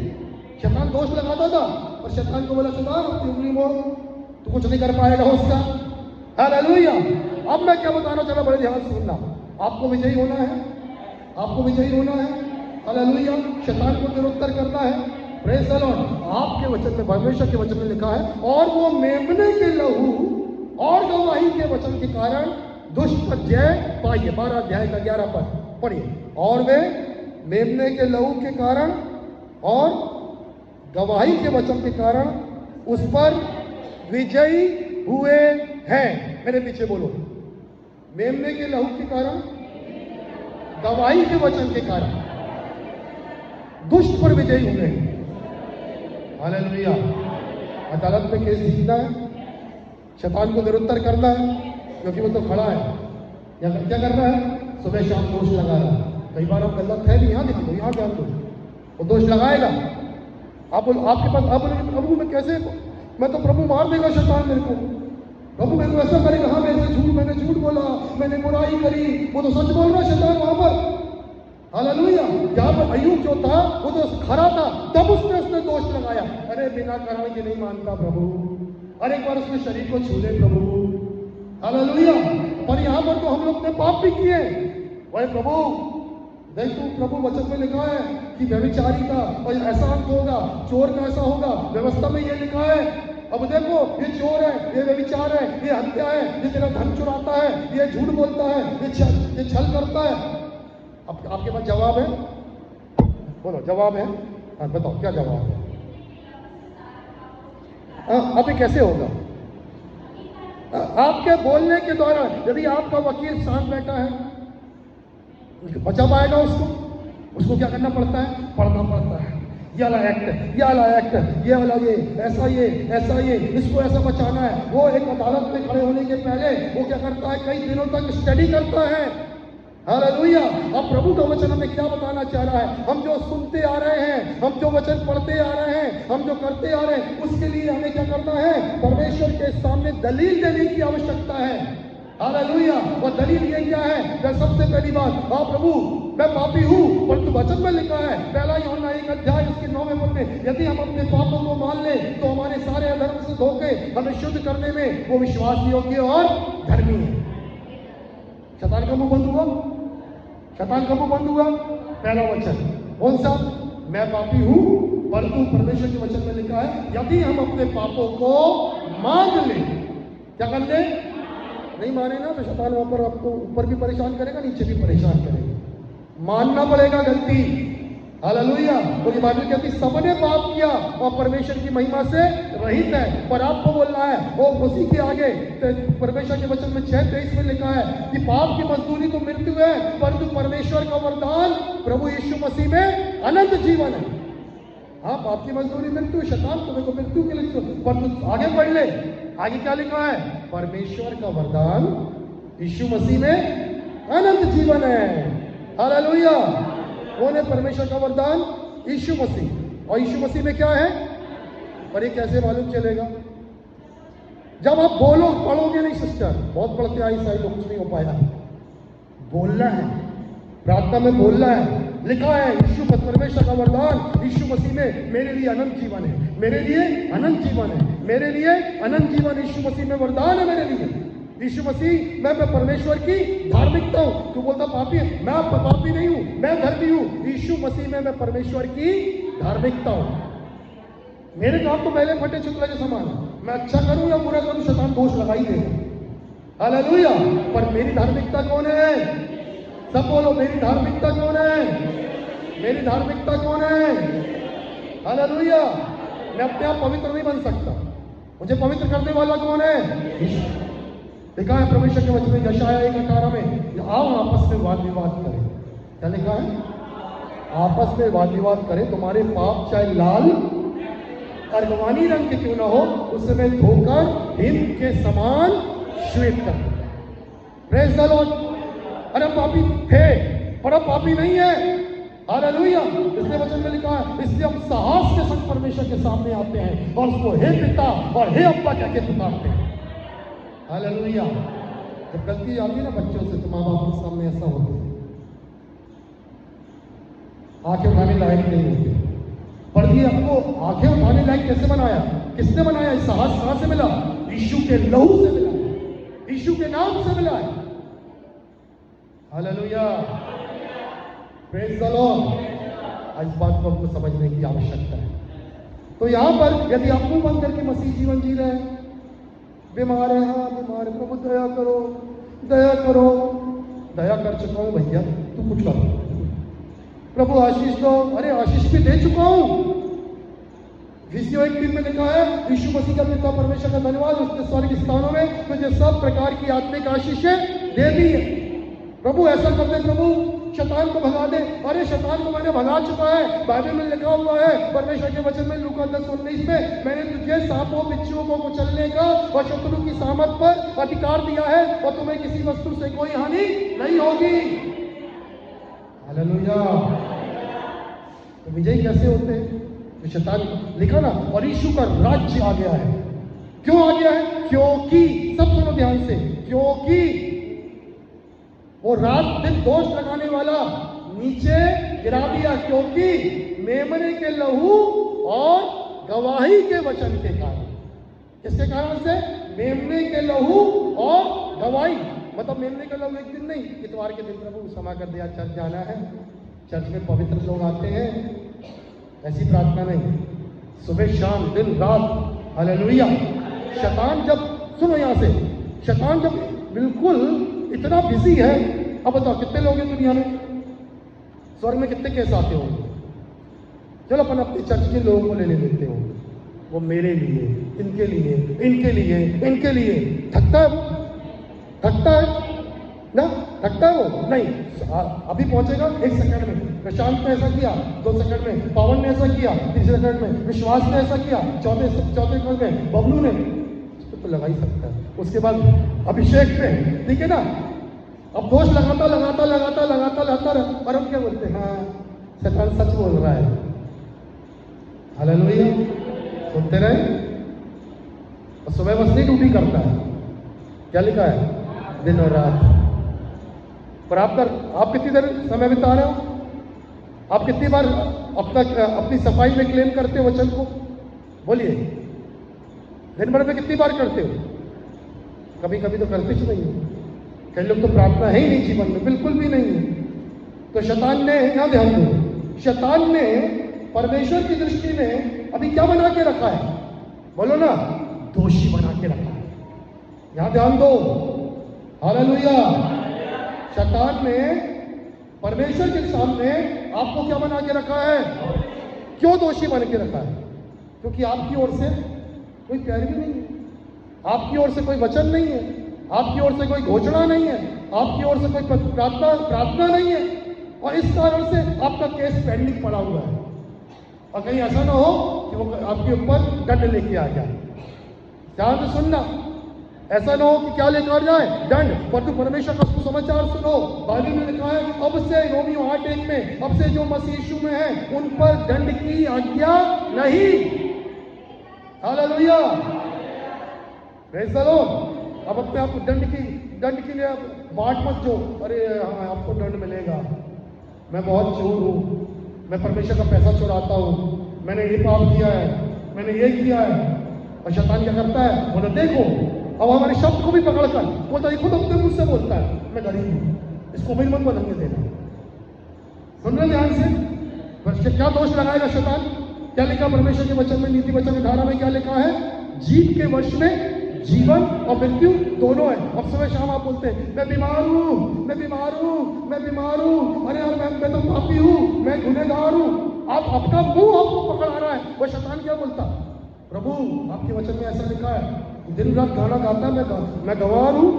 शैतान दोष लगाता था, और शैतान को बोला शैतान अपनी उंगली मोड़, तू कुछ नहीं कर पाएगा उसका। हालेलुया। अब मैं क्या बताना चाह रहा, बड़े ध्यान से सुनना। आपको विजयी होना है, आपको विजयी होना है। हालेलुया। शैतान को निरुत्तर करना है। Praise the Lord. आपके वचन में, परमेश्वर के वचन में लिखा है, और वो मेमने के लहू और गवाही के वचन के कारण दुष्ट पर जय पाइए। 12 अध्याय का 11 पद पढ़िए। और वे मेमने के लहू के कारण और गवाही के वचन के कारण उस पर विजयी हुए हैं। मेरे पीछे बोलो। मेमने के लहू के कारण, गवाही के वचन के कारण दुष्ट पर विजयी हुए हैं। हालेलुया। अदालत में केस जीतना है, शैतान को निरुत्तर करना है, क्योंकि वो तो खड़ा है। या क्या कर रहा है? सुबह शाम दोष लगा रहा है। कई बार आप गलत है भी, यहाँ ध्यान दो, यहाँ ध्यान दो, वो दोष लगाएगा। आप बोलो, आपके पास आप बोलोगे प्रभु मैं कैसे, मैं तो प्रभु मार देगा शैतान मेरे को, प्रभु मेरे को ऐसा करेगा। हाँ मैंने झूठ बोला, मैंने बुराई करी, वो तो सच बोल रहा शैतान वहां पर। हालेलुया। जहां पर अय्यूब जो था वो तो खरा था, तब उसने दोष लगाया। अरे बिना कारण के नहीं मानता प्रभु, अरे एक बार उसने शरीर को छू ले प्रभु। हालेलुया। पर यहाँ पर तो हम लोग ने पाप भी किए। वही प्रभु देख, तू प्रभु वचन में लिखा है कि व्यभिचारी का और ऐसा अंत होगा, चोर का ऐसा होगा, व्यवस्था में ये लिखा है। अब देखो, ये चोर है, ये व्यभिचार है, ये हत्या है, ये तेरा धन चुराता है, ये झूठ बोलता है, ये छल करता है। अब आपके पास जवाब है? बोलो, जवाब है? हाँ बताओ, क्या जवाब है? अब ये कैसे होगा? आपके बोलने के द्वारा। यदि आपका वकील शांत बैठा है, बचा पाएगा उसको क्या करना पड़ता है? पढ़ना पड़ता है। ये वाला एक्ट, ये वाला एक्ट, ये वाला ये ऐसा, ये ऐसा, ये इसको ऐसा बचाना है। वो एक अदालत में खड़े होने के पहले वो क्या करता है? कई दिनों तक स्टडी करता है। हालेलुया। अब प्रभु का वचन हमें क्या बताना चाह रहा है? हम जो सुनते आ रहे हैं, हम जो वचन पढ़ते आ रहे हैं, हम जो करते आ रहे हैं, उसके लिए हमें क्या करना है? परमेश्वर के सामने दलील देने की आवश्यकता है। हालेलुया। और दलील ये क्या है? मैं सबसे पहली बात, हाँ प्रभु मैं पापी हूँ, परंतु वचन में लिखा है, पहला यूहन्ना 1 उसके 9वें पद में, यदि हम अपने पापों को मान लें तो हमारे सारे अधर्म से धोके हमें शुद्ध करने में वो विश्वास योग्य और धर्मी है। शैतान का मुंह बंद हुआ? शैतान का मुंह बंद हुआ? पहला वचन कौन सा? मैं पापी हूँ, परंतु परमेश्वर के वचन में लिखा है, यदि हम अपने पापों को मान लें। क्या कर ले? नहीं माने ना तो शैतान वहां पर आपको ऊपर भी परेशान करेगा, नीचे भी परेशान करेगा। मानना पड़ेगा गलती। हालेलुया। तो ये बाइबल कहती सबने पाप किया और परमेश्वर की महिमा से रहित है। पर आपको बोलना है वो उसी के आगे तो परमेश्वर के वचन में 6:23 में लिखा है कि पाप की मजदूरी तो मृत्यु है, परंतु परमेश्वर का वरदान प्रभु यीशु मसीह में अनंत जीवन है। हाँ, पाप की मजदूरी मृत्यु, शैतान तुम्हें को मृत्यु के लिए, पर तू आगे बढ़ ले। आगे क्या लिखा है? परमेश्वर का वरदान यीशु मसीह में अनंत जीवन है। हालेलुया। कौन है परमेश्वर का वरदान? यीशु मसीह। और यीशु मसीह में क्या है? और ये कैसे मालूम चलेगा? जब आप बोलो, पढ़ोगे नहीं सिस्टर, बहुत पढ़ते आई सारी लोग, कुछ नहीं हो पाया। बोलना है, प्रार्थना में बोलना है। लिखा है यीशु परमेश्वर का वरदान यीशु मसीह में मेरे लिए अनंत जीवन है, मेरे लिए अनंत जीवन है, मेरे लिए अनंत जीवन यीशु मसीह में वरदान है मेरे लिए। यीशु मसीह मैं परमेश्वर की धार्मिकता हूँ। तू बोलता पापी है, मैं पापी नहीं हूँ, मैं धर्मी हूँ। यीशु मसीह में मैं परमेश्वर की धार्मिकता हूँ। मेरे काम तो पहले फटे चुकले के समान है। मैं अच्छा करूँ या बुरा करूँ, शैतान दोष लगा ही देगा। हालेलुया। पर मेरी धार्मिकता कौन है? सब बोलो, मेरी धार्मिकता कौन है? मेरी धार्मिकता कौन है? हालेलुया। मैं अपने आप पवित्र नहीं बन सकता, मुझे पवित्र करने वाला कौन है? लिखा है परमेश्वर के वचन में यशायाह 1:18 में, आओ आपस में वाद विवाद करें। क्या लिखा है? आपस में वाद विवाद करें, तुम्हारे पाप चाहे लाल अर्गवानी रंग के क्यों ना हो, उससे मैं धोकर हिम के समान श्वेत कर दूंगा। Praise the Lord. अरे पापी है, पर अब पापी नहीं है। हालेलुया। इसलिए वचन में लिखा है, इसलिए हम साहस के संग परमेश्वर के सामने आते हैं और उसको हे पिता और हे अब्बा कह के पुकारते हैं। हालेलुया। जब गलती आती है ना बच्चों से, तो माँ बाप के सामने ऐसा होता है, आंखें उठाने लायक नहीं होते। पर ये आपको आंखें उठाने लायक कैसे बनाया? किसने बनाया? साहस कहां से मिला? यीशु के लहू से मिला, यीशु के नाम से मिला है। हालेलुया। Praise the Lord. इस बात को हमको समझने की आवश्यकता है। तो यहाँ पर यदि आप मुंह बंद करके मसीह जीवन जी रहे हैं, बीमार है, हाँ बीमार है, प्रभु दया करो, दया करो। दया कर चुका हूँ भैया, तू कुछ करो। प्रभु आशीष दो, अरे आशीष भी दे चुका हूँ। विषय 1:3 में लिखा है, यीशु मसीह का पिता परमेश्वर का धन्यवाद, उसने स्वर्ग स्थानों में तुझे सब प्रकार की आत्मिक आशीषें दे दी है। प्रभु ऐसा कर दे, प्रभु शैतान को भगा दे। अरे शैतान को मैंने भगा चुका है, बाइबल में लिखा हुआ है परमेश्वर के वचन में लूका 10:19 में, मैंने तुझे सांपों बिच्छुओं को कुचलने का और शत्रु की सामर्थ पर अधिकार दिया है और तुम्हें किसी वस्तु से कोई हानि नहीं होगी। हालेलुया। तो विजयी कैसे होते हैं? तो शैतान लिखा ना, और यीशु का राज्य आ गया है। क्यों आ गया है? क्योंकि, सब सुनो ध्यान से, क्योंकि वो रात दिन दोष लगाने वाला नीचे गिरा दिया, क्योंकि मेमने के लहू और गवाही के वचन के कारण। किसके कारण से? मेमने के लहू और गवाही। मतलब मेमने का लोग एक दिन नहीं, इतवार के दिन प्रभु क्षमा कर दिया, चर्च जाना है, चर्च में पवित्र लोग आते हैं, ऐसी प्रार्थना नहीं। सुबह शाम दिन रात, हालेलुया। शैतान जब, सुनो यहाँ से, शैतान जब बिल्कुल इतना बिजी है, अब बताओ कितने लोग हैं दुनिया में, स्वर्ग में कितने केस आते होंगे? चलो अपन अपने चर्च के लोगों को ले लेते हो, वो मेरे लिए, इनके लिए, इनके लिए, इनके लिए, थकता है वो? थकता है ना? थकता है वो? नहीं। अभी पहुंचेगा 1 सेकंड में, प्रशांत ने ऐसा किया, 2 सेकंड में पवन ने ऐसा किया, 3 सेकंड में विश्वास ने ऐसा किया, चौथे सेकंड में बबलू ने, तो लगा ही सकता है। उसके बाद अभिषेक पे, ठीक है ना, अब दोष लगाता रहा, और हम क्या बोलते हैं? हाँ, शैतान सच बोल रहा है। हालेलुया, सुनते रहे। और सुबह बस नहीं ड्यूटी करता है, क्या लिखा है? दिन और रात। पर आप कितनी देर समय बिता रहे हो? आप कितनी बार अपनी सफाई में क्लेम करते हो वचन को? बोलिए, दिन भर में कितनी बार करते हो? कभी कभी तो करते ही नहीं हो। कई लोग तो प्रार्थना है ही नहीं जीवन में, बिल्कुल भी नहीं है। तो शैतान ने, यहाँ ध्यान दो, शैतान ने परमेश्वर की दृष्टि में अभी क्या बना के रखा है? बोलो ना, दोषी बना के रखा है। यहां ध्यान दो, हालेलुया। शैतान ने परमेश्वर के सामने आपको क्या बना के रखा है? क्यों दोषी बन के रखा है? क्योंकि आपकी ओर से कोई पैरवी नहीं है, आपकी ओर से कोई वचन नहीं है, आपकी ओर से कोई घोषणा नहीं है, आपकी ओर से कोई प्रार्थना नहीं है, और इस कारण से आपका केस पेंडिंग पड़ा हुआ है। और कहीं ऐसा ना हो कि वो आपके ऊपर दंड लेके आ जाए। ध्यान से सुनना, ऐसा ना हो कि क्या लेकर जाए? दंड। पर तू परमेश्वर का सुसमाचार सुनो, बाइबल में लिखा है, अब से रोमियो 8:1 में, अब से जो मसीह यीशु में है उन पर दंड की आज्ञा नहीं। Hallelujah, praise the Lord. अब अपने आप दंड के लिए बाट मत जो, अरे हाँ आपको दंड मिलेगा, मैं बहुत चोर हूँ, मैं परमेश्वर का पैसा चुराता हूँ, मैंने ये पाप किया है, मैंने ये किया है। और शैतान क्या करता है? बोला देखो, अब हमारे शब्द को भी पकड़कर बोलता है, खुद अपने मुझसे बोलता है, मैं गरीब हूँ, इसको मेरी मन बनने देना। सुन रहे ध्यान से, क्या दोष लगाएगा शैतान? क्या लिखा परमेश्वर के वचन में, नीति वचन 18 में क्या लिखा है? जीव के वश में जीवन और मृत्यु दोनों है। अब सुबह शाम आप बोलते हैं, मैं बीमार हूँ, मैं बीमार हूँ, मैं बीमार हूँ, अरे यार मैं तो पापी हूँ, मैं गुनहगार हूँ। आप अपना मुंह आपको पकड़ा रहा है। वो शैतान क्या बोलता? प्रभु आपके वचन में ऐसा लिखा है, दिन रात गाना गाता है, मैं गंवार हूँ,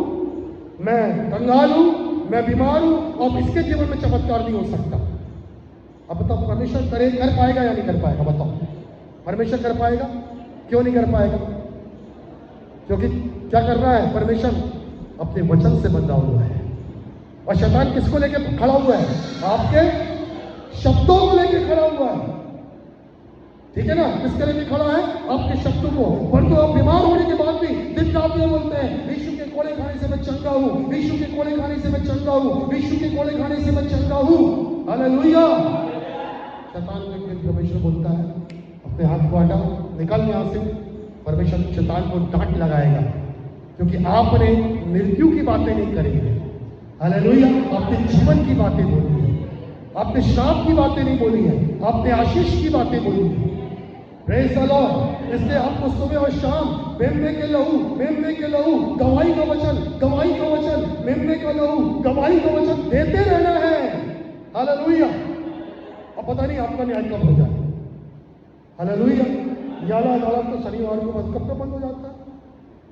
मैं कंगाल हूँ, मैं बीमार हूँ, और इसके जीवन में चमत्कार नहीं हो सकता। अब बताओ परमेश्वर कर पाएगा या नहीं कर पाएगा? बताओ, परमेश्वर कर पाएगा? क्यों नहीं कर पाएगा? क्योंकि क्या कर रहा है परमेश्वर? अपने वचन से बंधा हुआ है। और शैतान किसको लेके खड़ा हुआ है? आपके शब्दों को लेके खड़ा हुआ है, ठीक है ना? किसके लेके खड़ा है? आपके शब्दों को। परंतु आप बीमार होने के बाद भी दिन रात ये बोलते हैं, यीशु के कोड़े खाने से मैं चंगा हूँ, यीशु के कोड़े खाने से मैं चंगा हूँ, यीशु के कोड़े खाने से मैं चंगा हूँ। हालेलुया। शैतान को एक दिन परमेश्वर बोलता है, अपने हाथ को हटाओ, निकल यहाँ से। परमेश्वर शैतान को डांट लगाएगा, क्योंकि आपने मृत्यु की बातें नहीं करी है। हालेलुया। आपने जीवन की बातें बोली है, आपने श्राप की बातें नहीं बोली है, आपने आशीष की बातें बोली है। Praise the Lord. इसलिए आपको सुबह और शाम मेमने के लहू, मेमने के लहू, गवाही का वचन, गवाही का वचन, मेमने का लहू, गवाही का वचन देते रहना है। हालेलुया। अब पता नहीं आपका न्याय कब हो जाए। हालेलुया। न्यायालय अदालत तो शनिवार को बंद, कब बंद हो जाता है?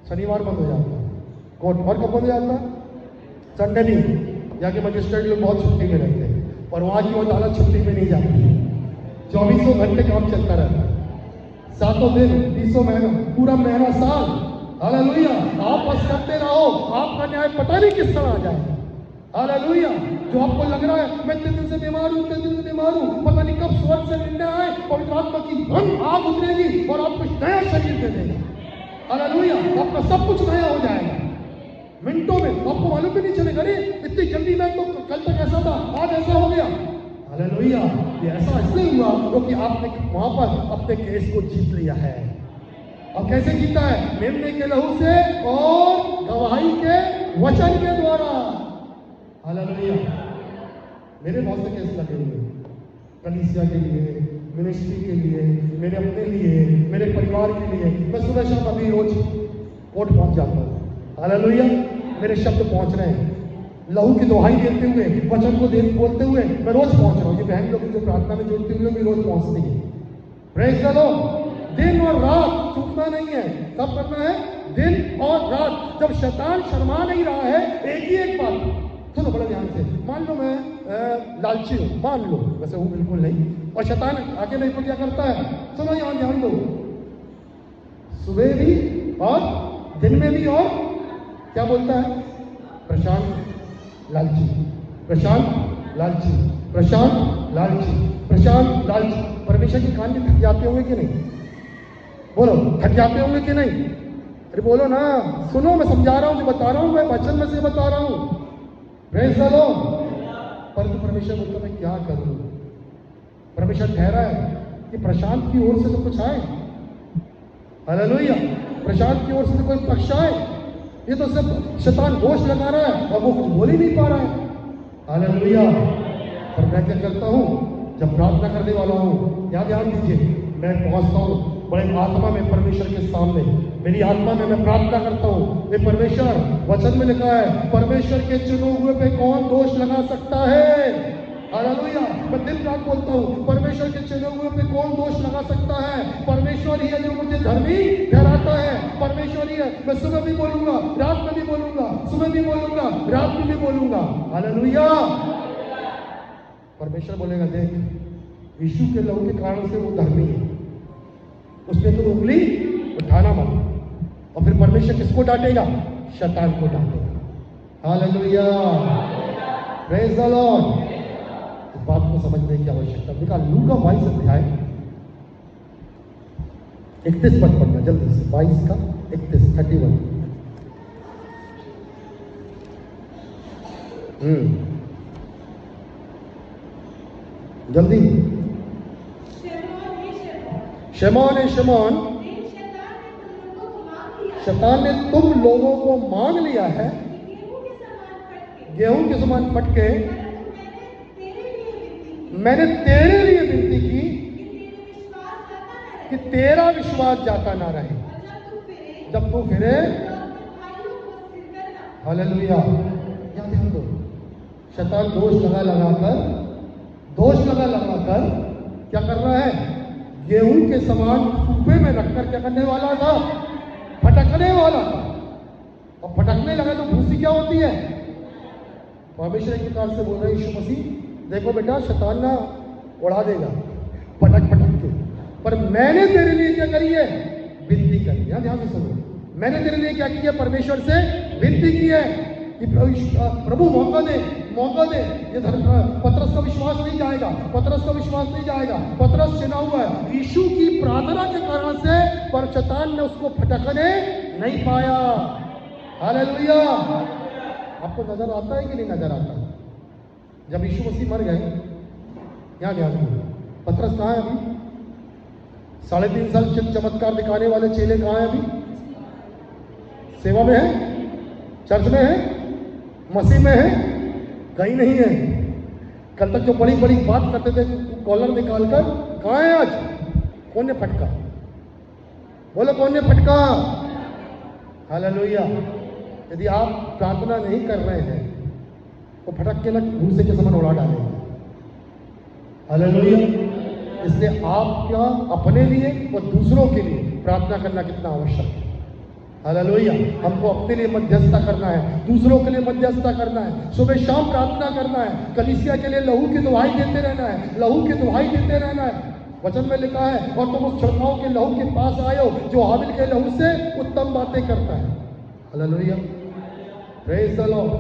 शनिवार बंद हो जाता है कोर्ट। और कब बंद हो जाता है? संडे नहीं। यहाँ के मजिस्ट्रेट लोग बहुत छुट्टी में रहते हैं, और वहाँ की अदालत छुट्टी में नहीं जाती है। 24 घंटे काम चलता रहता है, 7 दिन, 30 महीना, पूरा महीना, साल। हालेलुया। आप बस करते रहो, आपका न्याय पता नहीं किस तरह आ जाएगा। हालेलुया। जो आपको लग रहा है मैं 3 दिन से बीमार हूँ, 3 दिन से बीमार हूँ, पता नहीं कब स्वर्ग से निर्णय आए, पवित्र आत्मा की आग उतरेगी और आपको नया शरीर दे देगा। हालेलुया। आपका सब कुछ नया हो जाएगा मिनटों में, आपको मालूम भी नहीं चलेगा, अरे इतनी जल्दी, मैं तो कल तक ऐसा था, आज ऐसा हो गया। हालेलुया। ये ऐसा इसलिए हुआ क्योंकि आपने वहां पर अपने केस को जीत लिया है। अब कैसे जीता है? मेमने के लहू से और गवाही के वचन के द्वारा। हालेलुया। मेरे बहुत से केस लगे हुए हैं, कलीसिया के लिए, मिनिस्ट्री के लिए, मेरे अपने लिए, मेरे परिवार के लिए। मैं सुबह शाम अभी रोज कोर्ट पहुंच जाता हूँ। हालेलुया। मेरे शब्द पहुंच रहे हैं, लहू की दुहाई देते हुए, वचन को बोलते हुए मैं रोज पहुंच रहा हूँ। ये बहन लोग जो प्रार्थना में जुड़ती हुई भी रोज पहुंचती है। Praise the Lord. दिन और रात चूकना नहीं है। कब करना है? दिन और रात। जब शैतान शर्मा नहीं रहा है, एक ही एक बात सुनो बड़ा ध्यान से। मान लो मैं लालची हूँ, मान लो, वैसे हूँ बिल्कुल नहीं, और शैतान आगे मेरे को क्या करता है? सुनो यहाँ ध्यान दो, सुबह भी और दिन में भी, और क्या बोलता है? प्रशांत लालची, प्रशांत लालची, प्रशांत लालची, प्रशांत लालची। परमेश्वर की कान में थक जाते होंगे कि नहीं? बोलो, थक जाते होंगे कि नहीं? अरे बोलो ना, सुनो, मैं समझा रहा हूँ, जो बता रहा हूँ मैं वचन में से बता रहा हूँ। Praise the Lord. परंतु परमेश्वर बोलता मैं क्या करूँ? परमेश्वर ठहरा है कि प्रशांत की ओर से तो कुछ आए। हालेलुया। प्रशांत की ओर से तो कोई पक्ष आए। ये तो सब शैतान दोष लगा रहा है और वो कुछ बोल ही नहीं पा रहा है। हालेलुया। पर मैं क्या करता हूँ? जब प्रार्थना करने वाला हूँ, क्या ध्यान दीजिए, मैं पहुंचता हूँ बड़े आत्मा में परमेश्वर के सामने। मेरी आत्मा में मैं प्रार्थना करता हूँ, ये परमेश्वर, वचन में लिखा है, परमेश्वर के चुने हुए पे कौन दोष लगा सकता है? हालेलुया। मैं दिन रात बोलता हूँ, परमेश्वर के चुने हुए पे कौन दोष लगा सकता है? परमेश्वर ही है जो मुझे धर्मी ठहराता है। परमेश्वर ही है। मैं सुबह भी बोलूंगा, रात में भी बोलूंगा, सुबह भी बोलूंगा, रात में भी बोलूंगा। हालेलुया। परमेश्वर बोलेगा, देख, यीशु के लहू के कारण से वो धर्मी है, उसमें तो उंगली उठाना मत। और फिर परमेश्वर किसको डांटेगा? शैतान को डांटेगा। हालेलुया। Praise the Lord. इस बात को समझने की आवश्यकता। देखा लूका 22 अध्याय 31 पद पढ़ना जल्दी से। 22 का 31 जल्दी। शमौन ए शमौन, शैतान ने तुम लोगों को मांग लिया है गेहूं के समान फटके। मैंने तेरे लिए विनती की कि तेरा विश्वास जाता ना रहे। जब तू फिरे, हालेलुया। क्या ध्यान दो, शैतान दोष लगा कर क्या कर रहा है? गेहूं के समान कुप्पे में रखकर क्या करने वाला था? फटकने वाला था। और फटकने लगा तो भूसी क्या होती है? परमेश्वर एक प्रकार से बोल रहे यीशु मसीह, देखो बेटा, शैतान ना उड़ा देगा पटक के, पर मैंने तेरे लिए क्या करी है? विनती करी है। ध्यान से सुनो, मैंने तेरे लिए क्या की है? परमेश्वर से विनती की है कि प्रभु मौका दे। ये पतरस का विश्वास नहीं जाएगा, पतरस चुना हुआ है यीशु की प्रार्थना के कारण से, पर शैतान ने उसको फटकने नहीं पाया। हालेलुया। आपको नजर आता है कि नहीं नजर आता? जब यीशु मसीह मर गए, यहाँ ध्यान दो, पतरस कहाँ है अभी? 3.5 साल चमत्कार दिखाने वाले चेले कहाँ हैं अभी? सेवा में है, चर्च में है, मसीह में है? कहीं नहीं है। कल तक जो बड़ी बड़ी बात करते थे कॉलर निकालकर, कहाँ है आज? कौन ने फटका? बोलो, कौन ने फटका? हालेलुया। यदि आप प्रार्थना नहीं कर रहे हैं तो फटक के ना भूसे के समान उड़ा डालेंगे। हालेलुया। इसलिए आपका अपने लिए और दूसरों के लिए प्रार्थना करना कितना आवश्यक है। हालेलुया। हमको अपने लिए मध्यस्थता करना है, दूसरों के लिए मध्यस्थता करना है, सुबह शाम प्रार्थना करना है, कलीसिया के लिए लहू की दुहाई देते रहना है, वचन में लिखा है, और तुम उस छिड़काव के लहू के पास आए हो जो हाबिल के लहू से उत्तम बातें करता है। हालेलुया। Praise the Lord.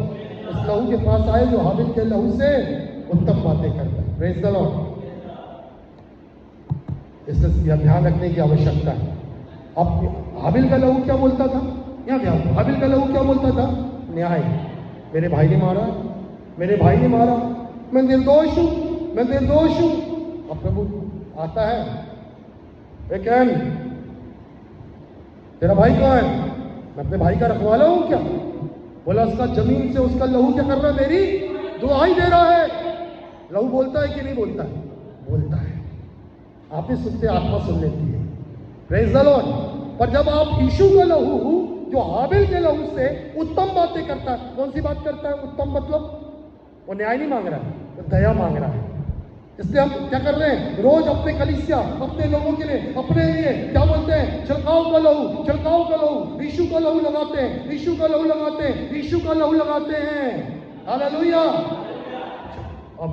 उस लहू के पास आए जो हाबिल के लहू से उत्तम बातें करता है। Praise the Lord. इसलिए ध्यान रखने की आवश्यकता है। अब हाबिल का लहू क्या बोलता था? यहाँ ध्यान, हाबिल का लहू क्या बोलता था? न्याय। मेरे भाई ने मारा, मैं निर्दोष हूँ। अब प्रभु आता है, कैन, तेरा भाई कहाँ है? मैं अपने भाई का रखवाला हूँ क्या? बोला, उसका जमीन से उसका लहू क्या कर रहा है? मेरी दुहाई दे रहा है। लहू बोलता है कि नहीं बोलता है? बोलता है। आप ही सुनते, आत्मा सुन लेती है। Praise the Lord. पर जब आप यीशु का लहू जो हाबिल के लहू से उत्तम बातें करता है, कौन सी बात करता है उत्तम? मतलब वो न्याय नहीं मांग रहा है, वो दया मांग रहा है। इसलिए हम क्या कर रहे हैं? रोज अपने कलीसिया, अपने लोगों के लिए, अपने लिए क्या बोलते हैं? छिड़काव का लहू, छिड़काव का लहू, यीशु का लहू लगाते हैं, यीशु का लहू लगाते हैं, यीशु का लहू लगाते हैं। हालेलुया। अब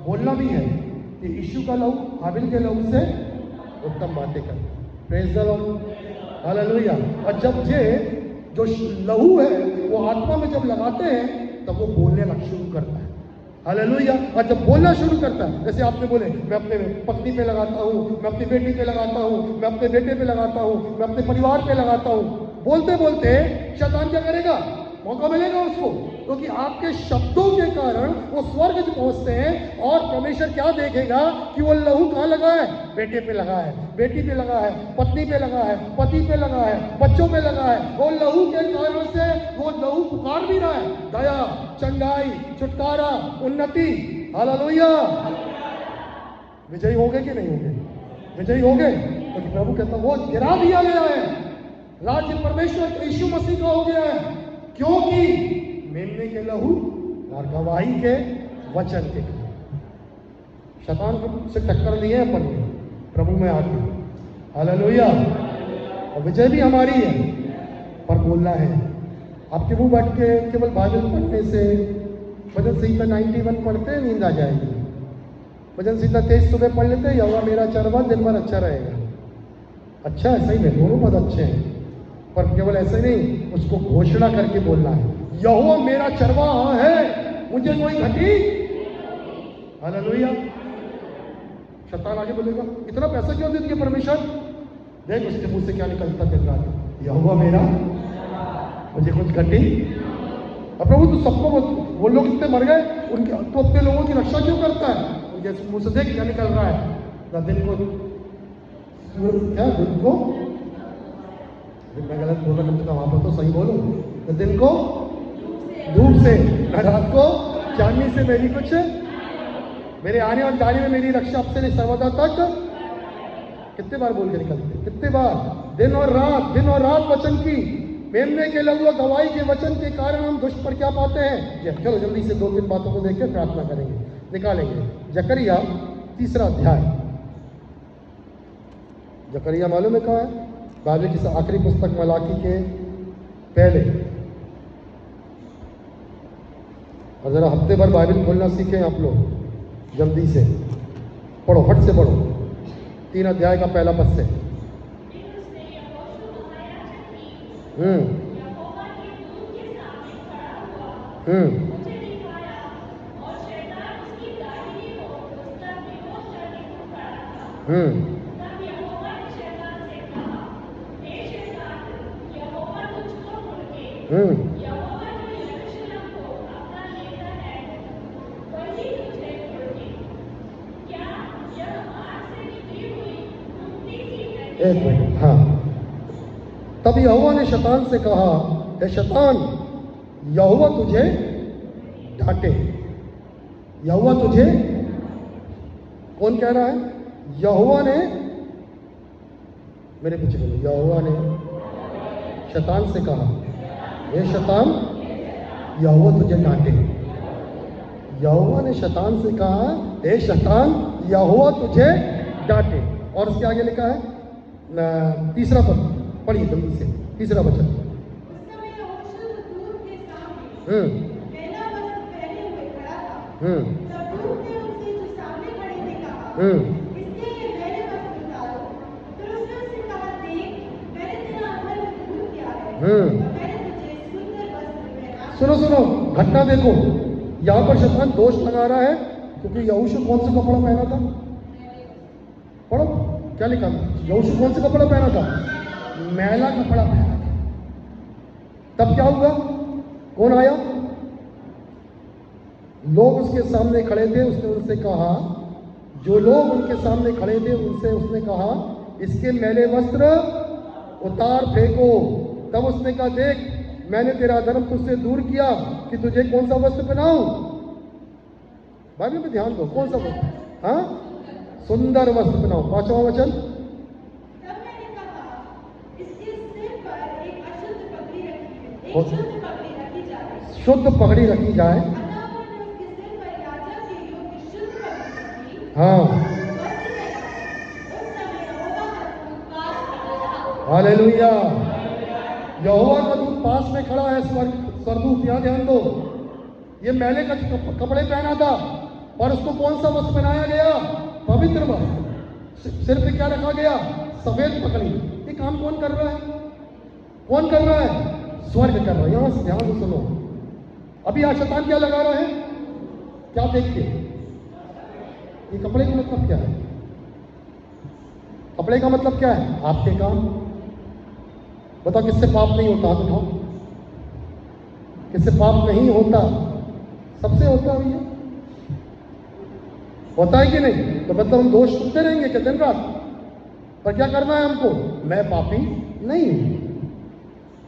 बोलना भी है कि यीशु का लहू हाबिल के लहू से उत्तम बातें कर। Praise the Lord. हालेलुया। और जब ये जो लहू है वो आत्मा में जब लगाते हैं तब वो बोलने लग शुरू करता है। हालेलुया। और जब बोलना शुरू करता है, जैसे आपने बोले, मैं अपने पत्नी पे लगाता हूँ, मैं अपनी बेटी पे लगाता हूँ, मैं अपने बेटे पे लगाता हूँ, मैं अपने परिवार पे लगाता हूँ। बोलते बोलते शैतान क्या करेगा? मौका मिलेगा उसको, क्योंकि आपके शब्दों के कारण वो स्वर्ग पहुंचते हैं। और परमेश्वर क्या देखेगा कि वो लहू कहाँ लगा है? बेटे पे लगा है, बेटी पे लगा है, पत्नी पे लगा है, पति पे लगा है, बच्चों पे लगा है। वो लहू के कारण से वो लहू पुकार भी रहा है दया, चंगाई, छुटकारा, उन्नति। हालेलुया। विजयी हो गए कि नहीं हो गए? विजयी हो गए। क्योंकि प्रभु कहता वो गिरा दिया गया है। राज्य परमेश्वर यीशु मसीह का हो गया है, क्योंकि मेमने के लहू और गवाही के वचन के कारण। शैतान से टक्कर लिए अपन ने प्रभु में आके। हालेलुया। और विजय भी हमारी है, पर बोलना है। आपके मुंह बैठ के केवल बाइबल पढ़ने से भजन संहिता 91 पढ़ते नींद आ जाएगी। भजन संहिता 23 सुबह पढ़ लेते, यहोवा मेरा चरवाहा, दिन भर अच्छा रहेगा। अच्छा है, सही में दोनों पद अच्छे हैं, पर केवल ऐसे नहीं, उसको घोषणा करके बोलना है। यहोवा मेरा चरवाहा है, मुझे कोई घटी। हालेलुया। शैतान आगे बोलेगा, इतना पैसा क्यों दे दिया परमेश्वर? देख उसके मुंह से क्या निकलता दिन रात, यहोवा मेरा, मुझे कुछ घटी। अब प्रभु तू सबको वो लोग इतने मर गए, उनके तो अपने लोगों की रक्षा क्यों करता है? उनके मुंह से देख क्या निकल रहा है। दिन को क्या, दिन को, मैं गलत बोल रहा था, वहां पर तो सही बोलो। तो दिन को धूप से, रात को चांदनी से मेरी कुछ, मेरे आने और जाने में मेरी रक्षा अब से सर्वदा तक। कितने बार बोल के निकलते, कितने बार? दिन और रात वचन की, मेमने के लहू गवाही के वचन के कारण हम दुष्ट पर क्या पाते हैं? चलो जल्दी से 2-3 बातों को देख के प्रार्थना करेंगे, निकालेंगे। जकरिया 3 अध्याय। जकरिया मालूम है कहाँ है? बाइबल की आखिरी पुस्तक मलाकी के पहले। और जरा हफ्ते भर बाइबल खोलना सीखें आप लोग, जल्दी से पढ़ो, फट से पढ़ो। 3 अध्याय का पहला पद से। एक मिनट, हाँ। तब यहोवा ने शैतान से कहा, हे शैतान, यहोवा तुझे डांटे। यहोवा तुझे, कौन कह रहा है? यहोवा ने, मेरे पीछे बोलो, यहोवा ने शैतान से कहा, हे शैतान, यहोवा तुझे डांटे। यहोवा ने शैतान से कहा, हे शैतान, यहोवा तुझे डांटे। और उसके आगे लिखा है 3 पद, पढ़िए जल्दी से, 3 वचन। सुनो, घटना देखो। यहाँ पर शैतान दोष लगा रहा है, क्योंकि यहोशू कौन सा कपड़ा पहना था? पढ़ो क्या लिखा? यहोशू कौन सा कपड़ा पहना था? मैला कपड़ा पहना था। तब क्या हुआ? कौन आया? लोग उसके सामने खड़े थे। उसने उनसे कहा, जो लोग उनके सामने खड़े थे उनसे उसने कहा, इसके मैले वस्त्र उतार फेंको। तब उसने कहा, देख मैंने तेरा धर्म तुझसे दूर किया कि तुझे कौन सा वस्त्र पहनाऊं? बाइबल में ध्यान दो, कौन सा वस्त्र? हाँ, सुंदर वस्त्र पहनाओ। 5वां वचन, तब मैंने कहा, इसके सिर पर एक अशुद्ध पगड़ी रखी और- शुद्ध पगड़ी रखी जाए। शुद्ध पगड़ी रखी जाए। अतः उन्होंने उसके सिर पर याजक के योग्य शुद्ध पगड़ी रखी, हाँ, वस्त्र पहनाए। उस समय यहोवा का दूत पास खड़ा था। हालेलुया। यहोवा का दूत पास में खड़ा है, स्वर्गदूत। यहाँ ध्यान दो, ये मैले का कपड़े पहना था, और उसको कौन सा वस्त्र पहनाया गया? पवित्र वस्त्र। सिर पे क्या रखा गया? सफेद पगड़ी। ये काम कौन कर रहा है? कौन कर रहा है? स्वर्ग कर रहा है। यहां से ध्यान से सुनो। अभी आज शैतान क्या लगा रहा है? क्या देख के? ये कपड़े का मतलब क्या है? कपड़े का मतलब क्या है? आपके काम। बताओ, किससे पाप नहीं होता? हाथ उठाओ। किससे पाप नहीं होता? सबसे होता है। ये होता है कि नहीं? तो मतलब हम दोष सुनते रहेंगे क्या दिन रात? पर क्या करना है हमको? मैं पापी नहीं हूं।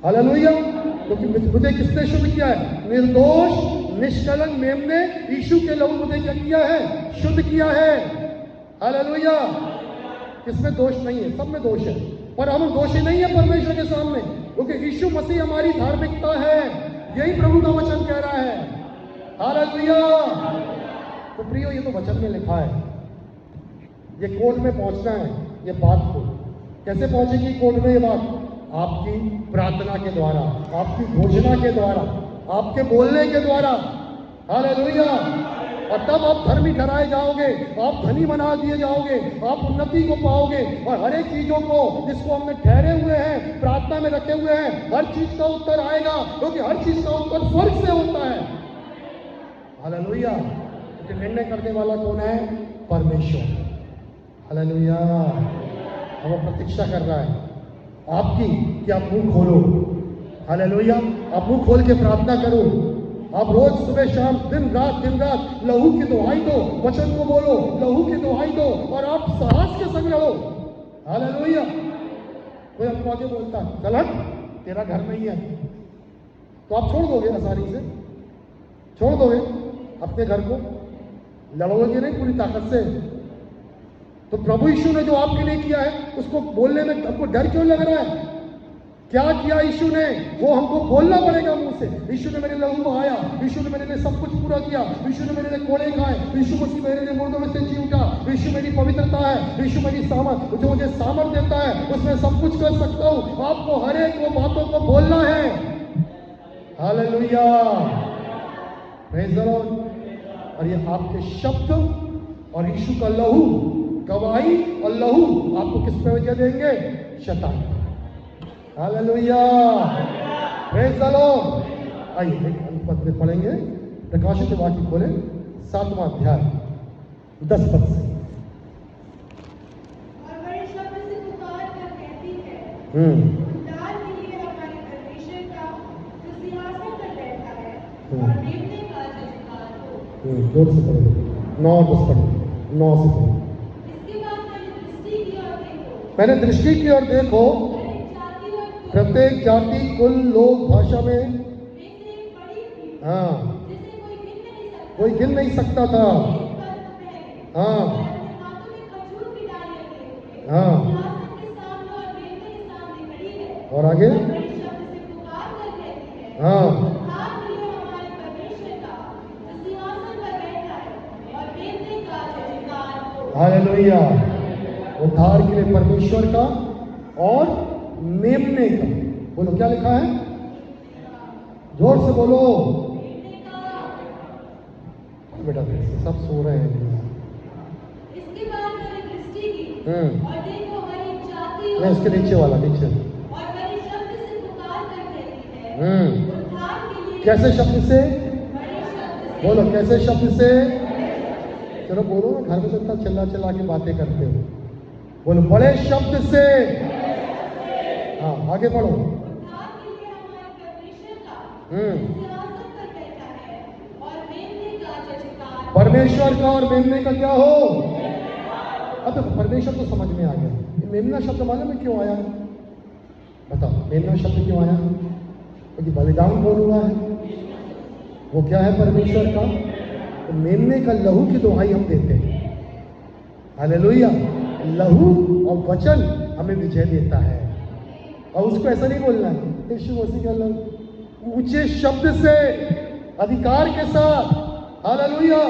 हालेलुया। क्योंकि मुझे किसने शुद्ध किया है? निर्दोष निष्कलंक मेमने यीशु के लहू मुझे क्या किया है? शुद्ध किया है। हालेलुया। किसमें दोष नहीं है? सब में दोष है, पर हम दोषी नहीं है परमेश्वर के सामने, क्योंकि यीशु मसीह हमारी धार्मिकता है। यही प्रभु का वचन कह रहा है। हालेलुया। तो प्रियो, ये तो वचन में लिखा है। ये कोर्ट में पहुंचना है। ये बात को कैसे पहुंचेगी कोर्ट में? ये बात आपकी प्रार्थना के द्वारा, आपकी घोषणा के द्वारा, आपके बोलने के द्वारा। हालेलुया। और तब आप धर्मी ठहराए जाओगे, आप धनी बना दिए जाओगे, आप उन्नति को पाओगे, और हर एक चीजों को जिसको हमने ठहरे हुए हैं, प्रार्थना में रखे हुए हैं, हर चीज का उत्तर आएगा, क्योंकि हर चीज का उत्तर स्वर्ग से होता है। हालेलुया। क्योंकि निर्णय करने वाला कौन है? परमेश्वर। हालेलुया। अब वो प्रतीक्षा कर रहा है आपकी कि आप मुंह खोलो। हालेलुया। आप मुंह खोल के प्रार्थना करो। आप रोज सुबह शाम दिन रात लहू की दुहाई दो, वचन को बोलो, लहू की दुहाई दो, और आप साहस के संग लड़ो। हालेलुया। कोई आपको आगे बोलता गलत, तेरा घर नहीं है, तो आप छोड़ दोगे आसानी से? छोड़ दोगे अपने घर को? लड़ोगे नहीं पूरी ताकत से? तो प्रभु यीशु ने जो आपके लिए किया है, उसको बोलने में हमको डर क्यों लग रहा है? क्या किया यीशु ने, वो हमको बोलना पड़ेगा मुंह से। यीशु ने मेरे लहू बहाया, यीशु ने मेरे लिए सब कुछ पूरा किया, यीशु ने मेरे लिए कोड़े खाए, यीशु मसीह मेरे लिए मुर्दों में से जी उठा, यीशु मेरी पवित्रता है, यीशु मेरी सामर्थ, जो मुझे सामर्थ देता है, उसमें सब कुछ कर सकता हूँ। आपको हर एक वो बातों को बोलना है। हालेलुया। Praise the Lord. और ये आपके शब्द और यीशु का लहू, गवाही और लहू आपको किस पे वजह देंगे? शैतान। हालेलुया। Praise the Lord. आइए एक पद में पढ़ेंगे, प्रकाशित वाक्य खोले 7वां अध्याय 10 पद से। और बड़े शब्द से पुकार कर कहती है, उद्धार के लिए हमारे परमेश्वर का जो सिंहासन पर बैठा है, और मेमने का जयकार हो। जोर से पढ़ो। 9 और 10 पढ़ो। 9 से पढ़ो। इसके बाद मैंने दृष्टि की और देखो, प्रत्येक जाति, कुल, लोग, भाषा में, हाँ, कोई गिन नहीं सकता था। हाँ, हाँ, और आगे, हाँ, हालेलुया। उद्धार के लिए परमेश्वर का और मेमने का। बोलो क्या लिखा है? जोर से बोलो बेटा, सब सो रहे हैं। इसके बाद मैंने दृष्टि की और देखो हर एक जाति नहीं, इसके नीचे वाला, नीचे। और बड़े शब्द से पुकार कर कहती है, उद्धार के लिए। कैसे शब्द से? बड़े शब्द से। बोलो कैसे शब्द से? चलो बोलो ना, घर में तो इतना चिल्ला चिल्ला के बातें करते हो। बोलो बड़े शब्द से। हाँ, आगे बढ़ो। उद्धार के लिए हमारे परमेश्वर का सिंहासन पर बैठा है, और मेमने का जयकार। परमेश्वर का और मेमने का क्या हो? अब तो परमेश्वर तो समझ में आ गया। ये मेमना शब्द मालूम है क्यों आया है? बताओ मेमना शब्द क्यों आया? क्योंकि बलिदान कौन हुआ है? वो क्या है? परमेश्वर का तो मेमने का लहू की दुहाई हम देते हैं। हालेलुया। लहू और वचन हमें विजय देता है। और उसको ऐसा नहीं बोलना है यीशु मसीह का लहू, ऊंचे शब्द से अधिकार के साथ, हालेलुया,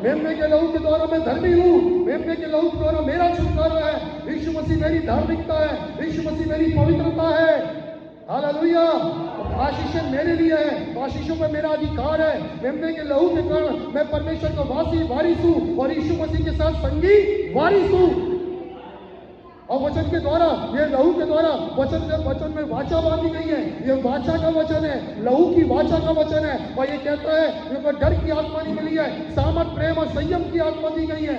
मेमने के लहू के द्वारा मैं धर्मी हूँ, मेमने के लहू के द्वारा मेरा छुटकारा है, यीशु मसीह मेरी धार्मिकता है, यीशु मसीह मेरी पवित्रता है, हालेलुया। आशीषें मेरे लिए है, आशीषों पर मेरा अधिकार है। मेमने के लहू के कारण मैं परमेश्वर का वारिस हूँ और यीशु मसीह के साथ संगी वारिस हूँ। और वचन के द्वारा, ये लहू के द्वारा वचन में वाचा बांधी गई है। ये वाचा का वचन है, लहू की वाचा का वचन है। और ये कहता है कि डर की आत्मा नहीं मिली है, सामर्थ, प्रेम और संयम की आत्मा दी गई है।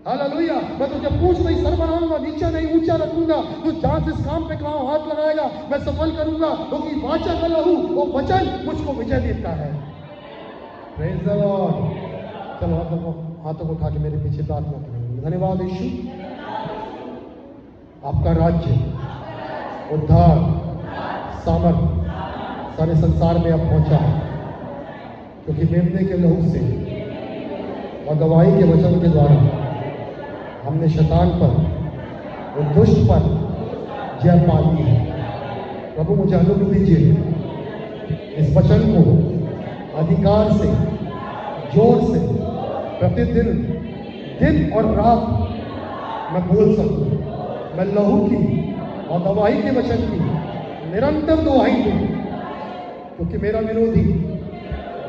हालेलुया। मैं तुझे पूछ नहीं सर बनाऊंगा, नीचे नहीं ऊंचा रखूंगा। तू जहां जिस काम पे कहां हाथ लगाएगा मैं सफल करूंगा, क्योंकि वाचा का लहू वो वचन मुझको विजय देता है। Praise the Lord. चलो हाथों को उठा के मेरे पीछे प्रार्थना करेंगे। धन्यवाद यीशु, आपका राज्य, उद्धार, सामर्थ सारे संसार में अब पहुंचा है, क्योंकि मेमने के लहू से और गवाही के वचन के द्वारा हमने शैतान पर और दुष्ट पर जय पा ली है। प्रभु मुझे अनुमति दीजिए इस वचन को अधिकार से, जोर से प्रतिदिन, दिन और रात मैं बोल सकूं। मैं लहू की और गवाही के वचन की निरंतर दुहाई दूं, क्योंकि मेरा विरोधी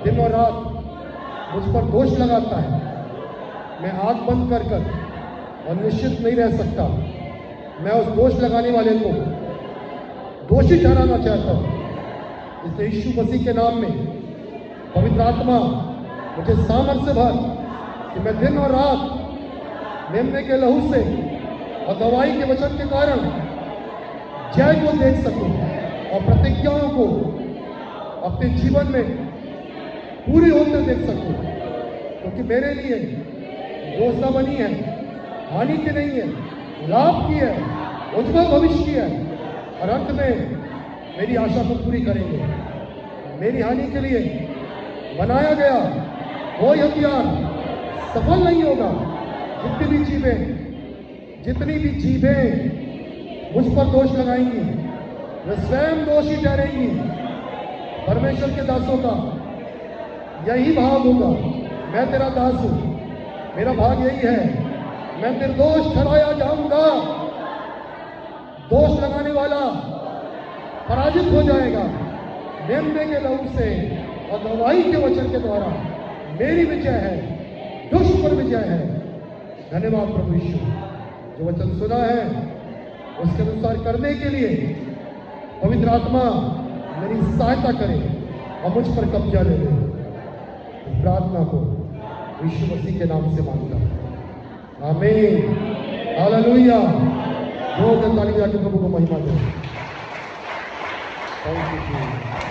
दिन और रात मुझ पर दोष लगाता है। मैं आंख बंद कर और निश्चित नहीं रह सकता। मैं उस दोष लगाने वाले को दोषी ठहराना चाहता हूँ। इसलिए यीशु मसीह के नाम में पवित्र आत्मा मुझे सामर्थ्य भर कि मैं दिन और रात मेमने के लहू से और गवाही के वचन के कारण जय को देख सकूं और प्रतिज्ञाओं को अपने जीवन में पूरी होते देख सकूं, क्योंकि मेरे लिए योजना बनी है, हानि की नहीं है, लाभ की है, उज्जवल भविष्य की है। और अंत में मेरी आशा को पूरी करेंगे। मेरी हानि के लिए बनाया गया कोई हथियार सफल नहीं होगा। जितनी भी जीभें मुझ पर दोष लगाएंगी वे स्वयं दोषी ठहरेंगी। परमेश्वर के दासों का यही भाव होगा, मैं तेरा दास हूं, मेरा भाग यही है, मैं निर्दोष ठहराया जाऊंगा। दोष लगाने वाला पराजित हो जाएगा। मेमने के लहू से और गवाही के वचन के द्वारा मेरी विजय है, दुष्ट पर विजय है। धन्यवाद प्रभु यीशु, जो वचन सुना है उसके अनुसार करने के लिए पवित्र आत्मा मेरी सहायता करे और मुझ पर कब्जा ले ले। इस प्रार्थना को यीशु मसीह के नाम से मांगता हूं, आमीन, हालेलुया। जोरदार ताली बजा के प्रभु को महिमा दे। Thank you.